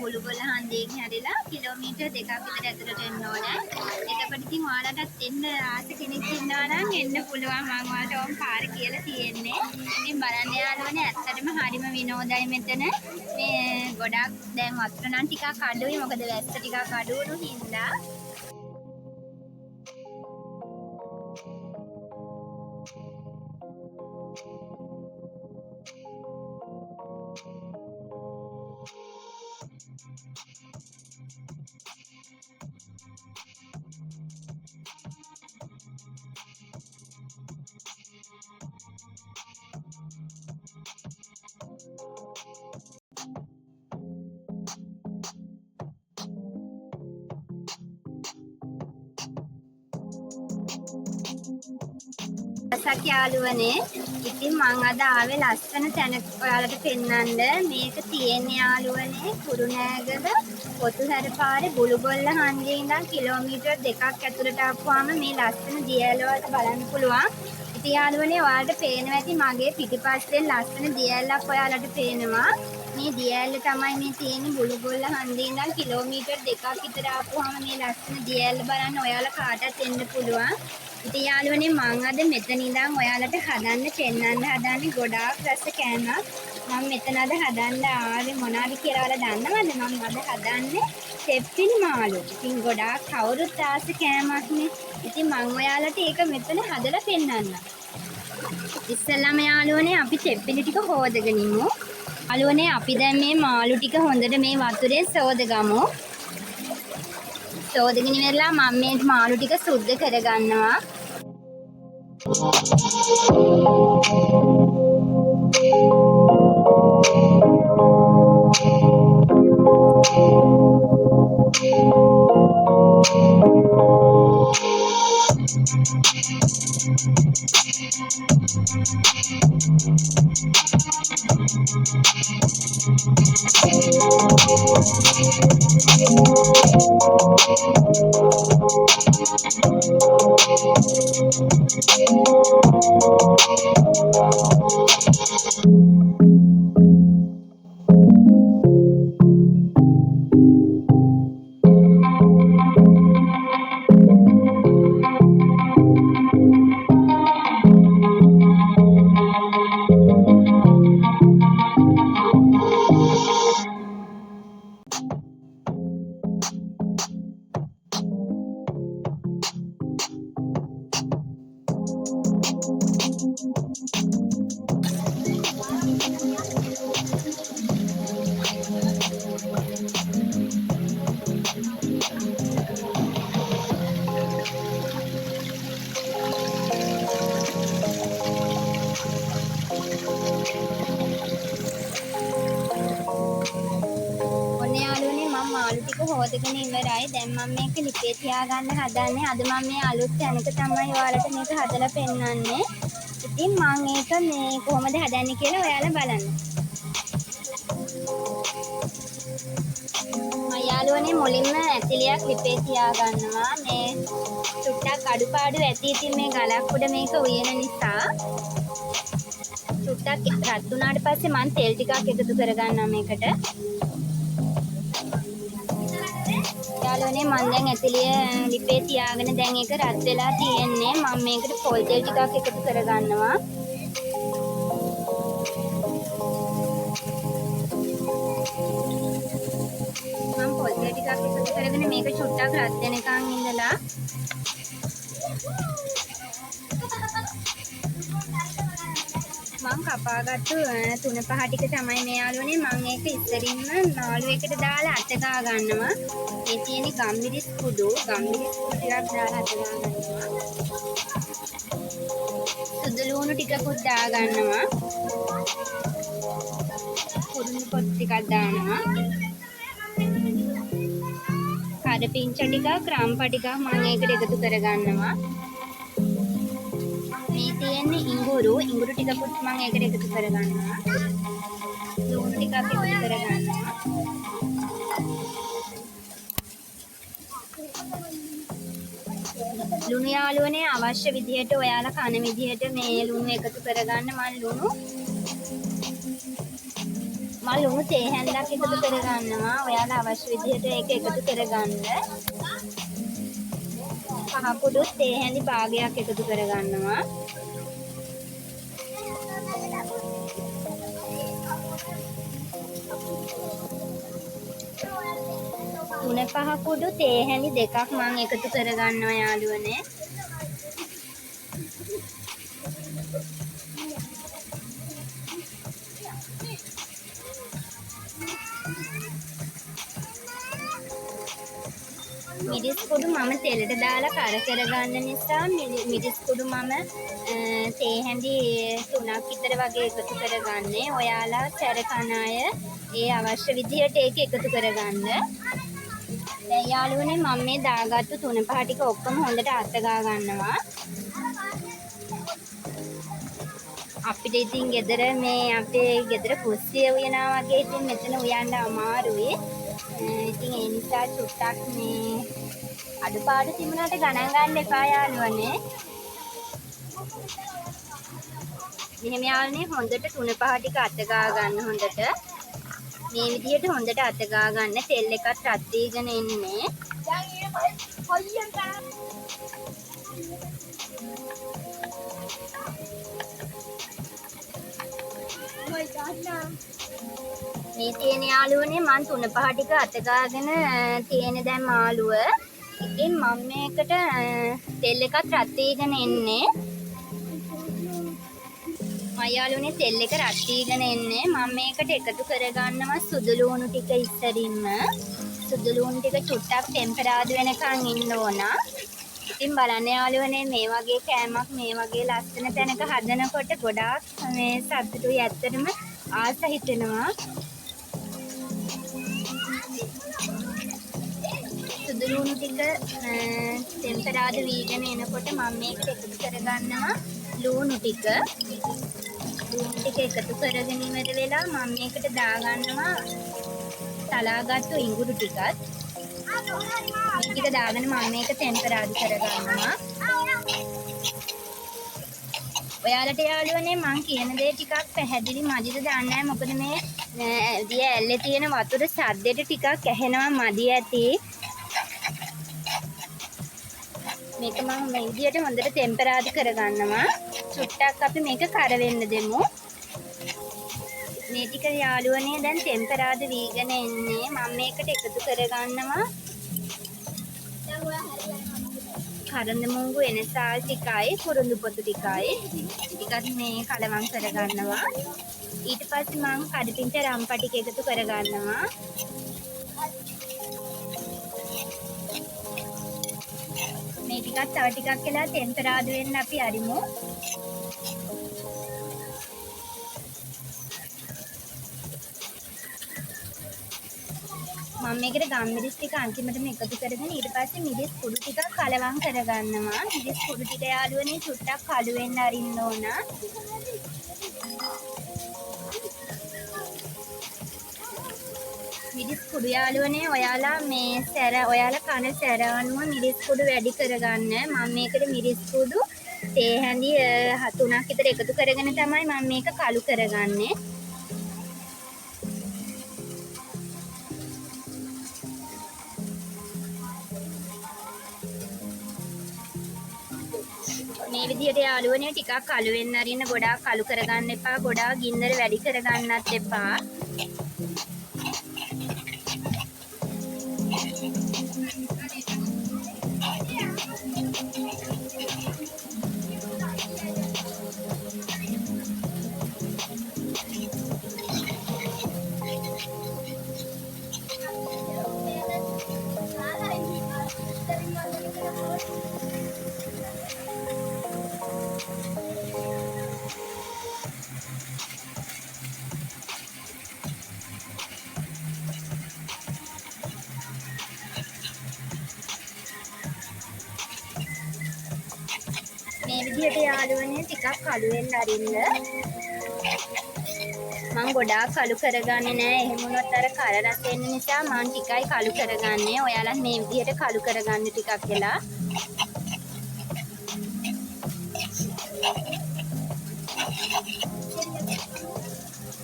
බුළුගොල්ල හන්දියෙන් හැරිලා කිලෝමීටර් 2ක් විතර ඇතුළට එන්න ඕනේ. එතකොට ඉතින් ඔයාලටත් එන්න ආස කෙනෙක් ඉන්නවා නම් එන්න පුළුවන්. මම ඔයාලට ඕම් පාර කියලා තියෙන්නේ. ඉතින් බලන්න යාළුවනේ ඇත්තටම හරිම විනෝදයි මෙතන. මේ ගොඩක් දැන් වතුර නම් ටිකක් අඩුයි. මොකද වැස්ස ටිකක් අඩු වුණු හින්දා. සක් යාළුවනේ ඉතින් මං අද ආවේ ලස්සන තැනක ඔයාලට පෙන්නන්න. මේක තියෙන්නේ යාළුවනේ කුරුණෑගල කොතුහැර පාරේ බුළුගොල්ල හන්දියේ ඉඳන් කිලෝමීටර් 2ක් ඇතුළට ආපුවාම මේ ලස්සන දියැල වලට බලන්න පුළුවන්. ඉතින් යාළුවනේ ඔයාලට පේනවා ඇති මගේ පිටිපස්සෙන් ලස්සන දියැලක් ඔයාලට පේනවා. මේ දියැල තමයි මේ තියෙන්නේ බුළුගොල්ල හන්දියේ ඉඳන් කිලෝමීටර් 2ක් විතර ආපුවාම මේ ලස්සන දියැල බලන්න ඔයාලා කාටත් එන්න පුළුවන්. ඉතින් යාළුවනේ මං අද මෙතන ඉඳන් ඔයාලට හදන්න පෙන්නන්න හදන්නේ ගොඩාක් රස කෑමක්. මම මෙතන අද හදන්න ආවේ මොනවද කියලා ඔයාලා දන්නවද? මම අද හදන්නේ තෙප්පිලි මාළු. ඉතින් ගොඩාක් කවුරුත් ආස කෑමක්නේ. ඉතින් මං ඔයාලට ඒක මෙතන හදලා පෙන්නන්නම්. ඉස්සෙල්ලාම යාළුවනේ අපි තෙප්පිලි ටික හොදගනිමු. යාළුවනේ අපි දැන් මේ මාළු ටික හොඳට මේ වතුරේ සෝදගමු. සෝදගෙන ඉවරලා මම මේ මාළු ටික සුද්ධ කරගන්නවා. මාළු ටික හොදගෙන ඉවරයි. දැන් මම මේක ලිපේ තියාගන්න හදන්නේ. අද මම මේ අලුත් තැනක තමයි ඔයාලට මේක හදලා පෙන්නන්නේ. ඉතින් මම ඒක මේ කොහොමද හදන්නේ කියලා ඔයාලා බලන්න. මම යාළුවනේ මුලින්ම ඇතිලියක් ලිපේ තියාගන්නවා. මේ චුට්ටක් අඩුපාඩු ඇති. ඉතින් මේ ගලක් උඩ මේක උයන නිසා චුට්ටක් රත් වුණාට පස්සේ මම තෙල් ටිකක් එකතු කරගන්නවා මේකට. යාළුවනේ මම දැන් ඇතුලේ ලිපේ තියාගෙන දැන් ඒක රත් වෙලා තියෙන්නේ. මම මේකට පොල් තෙල් ටිකක් එකතු කරගන්නවා. මම පොල් තෙල් ටිකක් එකතු කරගෙන මේක චුට්ටක් රත් වෙනකන් ඉඳලා මම කපාගත්තු තුන පහ ටික තමයි මේ යාළුවනේ. මම ඒක ඉස්සරින්ම නාළුවෙකට දාලා අත ගා ගන්නවා. මේ තියෙන ගම්මිරිස් කුඩු ටිකක් දාලා අත ගා ගන්නවා. සුදු ලුණු ටිකකුත් දා ගන්නවා. කුරුණු පොත් ටිකක් දානවා. කඩපිංච ටිකක් රම්ප ටිකක් මම ඒකට එකතු කරගන්නවා. මේ තියෙන්නේ ඉඟුරු ටිකකුත් මම ඒකට එකතු කරගන්නවා. ලුණු ටිකක් එකතු කරගන්නවා. ලුණු යාළුවනේ අවශ්‍ය විදිහට ඔයාලා කන විදිහට මේ ලුණු එකතු කරගන්න. මම ලුණු තේ හැන්දක් එකතු කරගන්නවා. ඔයාලා අවශ්‍ය විදිහට ඒක එකතු කරගන්න. පහ කුඩු තේ හැඳි භාගයක් එකතු කරගන්නවා. තුන පහ කුඩු තේ හැඳි දෙකක් මම එකතු කරගන්නවා යාළුවනේ. මිරිස් කුඩු මම තෙලට දාලා කර කරගන්න නිසා මිරිස් කුඩු මම තේ හැඳි 3ක් විතර වගේ එකතු කරගන්නේ. ඔයාලා සැර කන අය ඒ අවශ්‍ය විදිහට ඒක එකතු කරගන්න. දැන් යාළුවනේ මම මේ දාගත්තු තුන පහ ටික ඔක්කොම හොඳට අත ගා ගන්නවා. අපිට ඉතින් ගෙදර මේ අපේ ගෙදර කුස්සිය උයනවා වගේ ඉතින් මෙතන උයන්න අමාරුයි. ඉතින් ඒ නිසා චුට්ටක් මේ අඩුපාඩු තිබුණාට ගණන් ගන්න එපා යාළුවනේ. මෙහෙම යාළුවනේ හොඳට තුන පහ ටික අත ගා ගන්න හොඳට. මේ විදිහට හොඳට අත ගා ගන්න. තෙල් එකත් රත් වීගෙන එන්නේ. මේ තියෙන යාළුවනේ මම තුන පහ ටික අත ගාගෙන තියෙන දැන් මාළුව. ඉතින් මම මේකට තෙල් එකත් රත් වීගෙන එන්නේ. යාළුවනේ තෙල් එක රත් වීගෙන එන්නේ. මම මේකට එකතු කරගන්නවා සුදු ලුණු ටික ඉස්සරින්ම. සුදු ලුණු ටික චුට්ටක් ටෙම්පරාදු වෙනකන් ඉන්න ඕන. ඉතින් බලන්න යාළුවනේ මේ වගේ කෑමක් මේ වගේ ලස්සන තැනක හදනකොට ගොඩාක් මේ සතුටුයි. ඇත්තටම ආස හිතෙනවා. සුදු ලුණු ටික ටෙම්පරාදු වීගෙන එනකොට මම මේකට එකතු කරගන්නවා ලුණු ටික. ලුණු ටික එකතු කරගෙන ඉවර වෙලා මම මේකට දාගන්නවා තලාගත්තු ඉඟුරු ටිකත්. මේ ටික දාගෙන මම මේක ටෙම්පරාදු කරගන්නවා. ඔයාලට යාළුවනේ මම කියන දේ ටිකක් පැහැදිලි මදිද දන්නේ නැහැ. මොකද මේ දිය ඇල්ලේ තියෙන වතුර සද්දෙට ටිකක් ඇහෙනවා මදි ඇති. මේක මම මේ විදිහට හොඳට ටෙම්පරාදු කරගන්නවා. චුට්ටක් අපි මේක කර වෙන්න දෙමු. මේ ටික යාළුවනේ දැන් ටෙම්පරාදු වීගෙන එන්නේ. මම මේකට එකතු කරගන්නවා කරඳ මුංගු එනසාල් ටිකයි කුරුඳු පොතු ටිකයි. ටිකත් මේ කලවම් කරගන්නවා. ඊට පස්සේ මම කඩපිංච රම්ප ටික එකතු කරගන්නවා. මේ ටිකත් තව ටිකක් වෙලා ටෙම්පරාදු වෙන්න අපි අරිමු. මම මේකට ගම්මිරිස් ටික අන්තිමටම එකතු කරගෙන ඊට පස්සේ මිරිස් කුඩු ටිකක් කලවම් කරගන්නවා. මිරිස් කුඩු ටික යාළුවනේ චුට්ටක් කළු වෙන්න අරින්න ඕන. මිරිස් කුඩු යාළුවනේ ඔයාලා මේ ඔයාලා කන සැර අනුව මිරිස් කුඩු වැඩි කරගන්න. මම මේකට මිරිස් කුඩු තේ හැඳි 3ක් විතර එකතු කරගෙන තමයි මම මේක කළු කරගන්නේ. මේ විදිහට යාළුවනේ ටිකක් කළු වෙන්න අරින්න, ගොඩාක් කළු කරගන්න එපා, ගොඩාක් ගින්දර වැඩි කරගන්නත් එපා. මේ විදිහට යාළුවනේ ටිකක් කළු වෙන්න අරින්න. මම ගොඩාක් කළු කරගන්නේ නැහැ. එහෙම වුණොත් අර කර රස වෙන නිසා මම ටිකයි කළු කරගන්නේ. ඔයාලත් මේ විදිහට කළු කරගන්න ටිකක් වෙලා.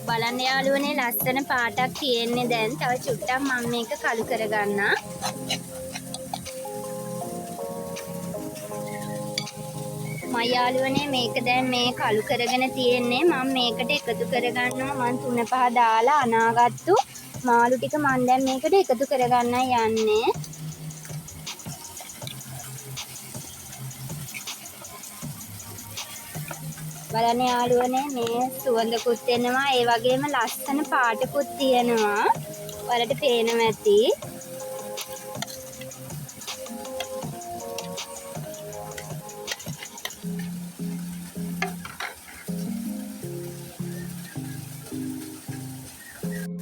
බලන්න යාළුවනේ ලස්සන පාටක් තියෙන්නේ දැන්. තව චුට්ටක් මම මේක කළු කරගන්නම්. මම යාළුවනේ මේක දැන් මේ කළු කරගෙන තියෙන්නේ. මම මේකට එකතු කරගන්නවා. මම 3-5 දාලා අනාගත්තු මාළු ටික මම දැන් මේකට එකතු කරගන්න යන්නේ. බලන්න යාළුවනේ මේ සුවඳකුත් එනවා. ඒ වගේම ලස්සන පාටකුත් තියෙනවා. ඔයාලට පේනවා ඇති.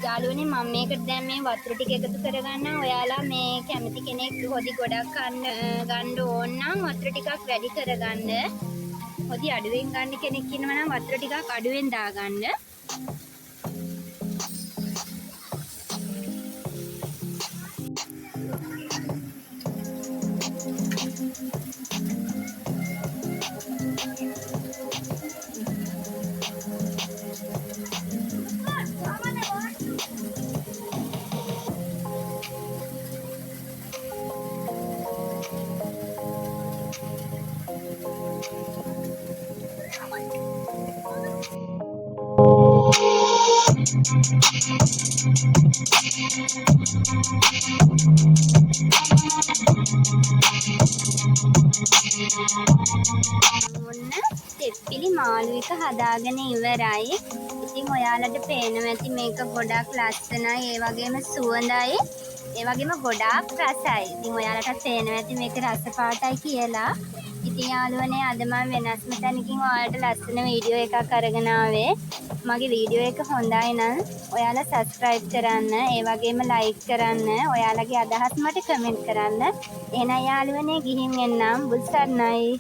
යාළුවනේ මම මේකට දැන් මේ වතුර ටික එකතු කරගන්නවා. ඔයාලා මේ කැමති කෙනෙක් හොදි ගොඩක් ගන්න ඕන නම් වතුර ටිකක් වැඩි කරගන්න. හොදි අඩුවෙන් ගන්න කෙනෙක් ඉන්නවා නම් වතුර ටිකක් අඩුවෙන් දාගන්න. තෙත්පිලි මාළු එක හදාගෙන ඉවරයි. ඉතින් ඔයාලට පේනවා ඇති මේක ගොඩාක් ලස්සනයි, ඒ වගේම සුවඳයි, ඒ වගේම ගොඩාක් රසයි. ඉතින් ඔයාලට පේනවා ඇති මේක රස පාටයි කියලා. ඉතින් යාළුවනේ අද මම වෙනස්ම තැනකින් ඔයාලට ලස්සන වීඩියෝ එකක් අරගෙන ආවේ. මගේ වීඩියෝ එක හොඳයි නම් ඔයාලා සබ්ස්ක්‍රයිබ් කරන්න, ඒ වගේම ලයික් කරන්න, ඔයාලගේ අදහස් මට කමෙන්ට් කරන්න. එහෙනම් යාළුවනේ ගිහින් එන්නම්. බුත් සරණයි.